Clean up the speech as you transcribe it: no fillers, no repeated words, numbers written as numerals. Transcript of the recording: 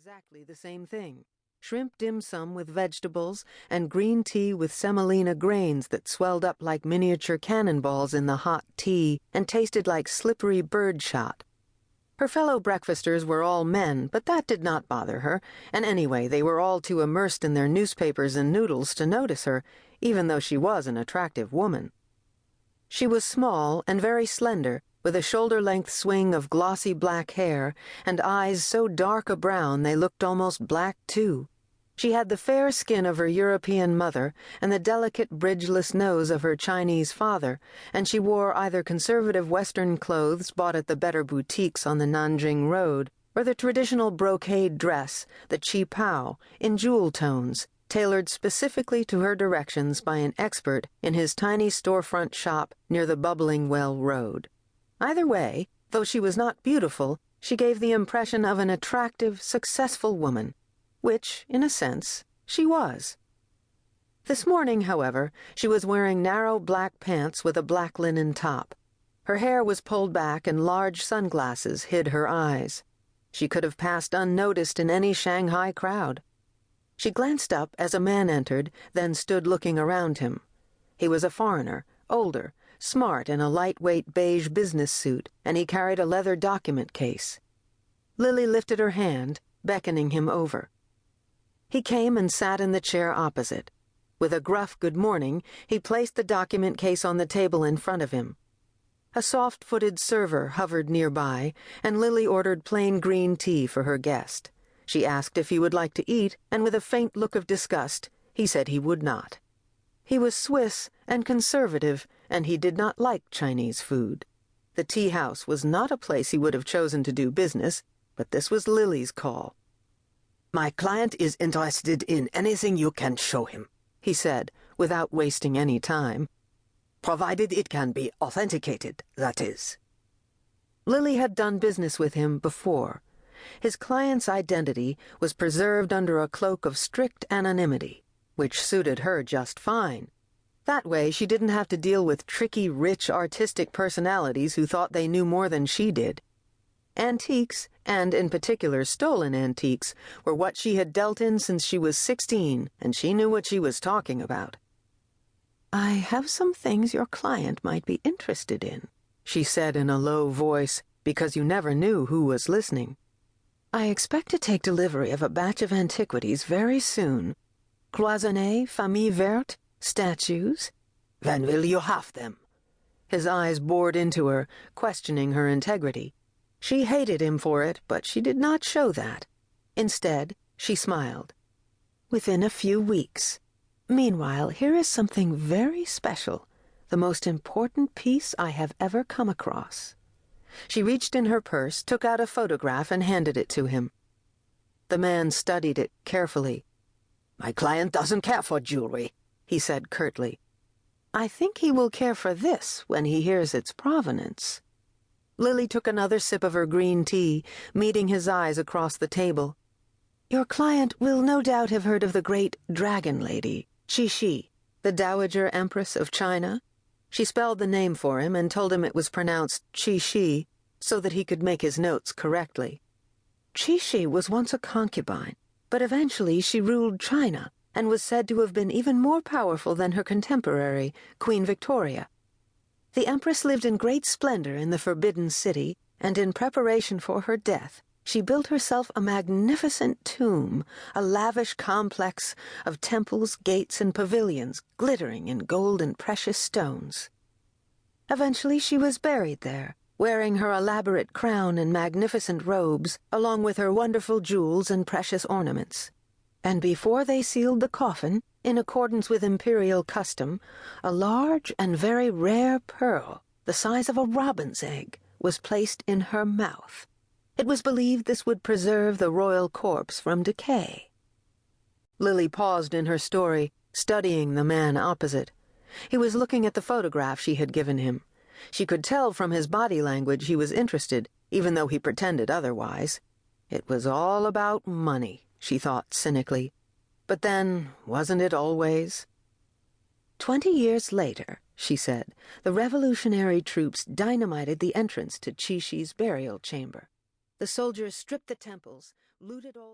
exactly the same thing. Shrimp dim sum with vegetables and green tea with semolina grains that swelled up like miniature cannonballs in the hot tea and tasted like slippery birdshot. Her fellow breakfasters were all men, but that did not bother her, and anyway, they were all too immersed in their newspapers and noodles to notice her, even though she was an attractive woman. She was small and very slender, with a shoulder-length swing of glossy black hair and eyes so dark a brown they looked almost black, too. She had the fair skin of her European mother and the delicate, bridgeless nose of her Chinese father, and she wore either conservative Western clothes bought at the better boutiques on the Nanjing Road, or the traditional brocade dress, the qipao, in jewel tones, tailored specifically to her directions by an expert in his tiny storefront shop near the Bubbling Well Road. Either way, though she was not beautiful, she gave the impression of an attractive, successful woman, which, in a sense, she was. This morning, however, she was wearing narrow black pants with a black linen top. Her hair was pulled back and large sunglasses hid her eyes. She could have passed unnoticed in any Shanghai crowd. She glanced up as a man entered, then stood looking around him. He was a foreigner, older, smart in a lightweight beige business suit, and he carried a leather document case. Lily lifted her hand, beckoning him over. He came and sat in the chair opposite. With a gruff good morning, he placed the document case on the table in front of him. A soft-footed server hovered nearby, and Lily ordered plain green tea for her guest. She asked if he would like to eat, and with a faint look of disgust, he said he would not. He was Swiss and conservative, and he did not like Chinese food. The tea house was not a place he would have chosen to do business, but this was Lily's call. "My client is interested in anything you can show him," he said, without wasting any time. "Provided it can be authenticated, that is." Lily had done business with him before. His client's identity was preserved under a cloak of strict anonymity, which suited her just fine. That way, she didn't have to deal with tricky, rich, artistic personalities who thought they knew more than she did. Antiques, and in particular stolen antiques, were what she had dealt in since she was 16, and she knew what she was talking about. "I have some things your client might be interested in," she said in a low voice, because you never knew who was listening. "I expect to take delivery of a batch of antiquities very soon. Cloisonnés, famille verte, statues." "When will you have them?" His eyes bored into her, questioning her integrity. She hated him for it, but she did not show that. Instead, she smiled. "Within a few weeks. Meanwhile, here is something very special, the most important piece I have ever come across." She reached in her purse, took out a photograph, and handed it to him. The man studied it carefully. "My client doesn't care for jewelry," he said curtly. "I think he will care for this when he hears its provenance." Lily took another sip of her green tea, meeting his eyes across the table. "Your client will no doubt have heard of the great dragon lady, Preshy, the Dowager Empress of China." She spelled the name for him and told him it was pronounced Preshy, so that he could make his notes correctly. Preshy was once a concubine, but eventually she ruled China and was said to have been even more powerful than her contemporary, Queen Victoria. The Empress lived in great splendor in the Forbidden City, and in preparation for her death, she built herself a magnificent tomb, a lavish complex of temples, gates, and pavilions glittering in gold and precious stones. Eventually she was buried there, wearing her elaborate crown and magnificent robes, along with her wonderful jewels and precious ornaments. And before they sealed the coffin, in accordance with imperial custom, a large and very rare pearl, the size of a robin's egg, was placed in her mouth. It was believed this would preserve the royal corpse from decay. Lily paused in her story, studying the man opposite. He was looking at the photograph she had given him. She could tell from his body language he was interested, even though he pretended otherwise. It was all about money, she thought cynically. But then, wasn't it always? 20 years later, she said, the revolutionary troops dynamited the entrance to Preshy's burial chamber. The soldiers stripped the temples, looted all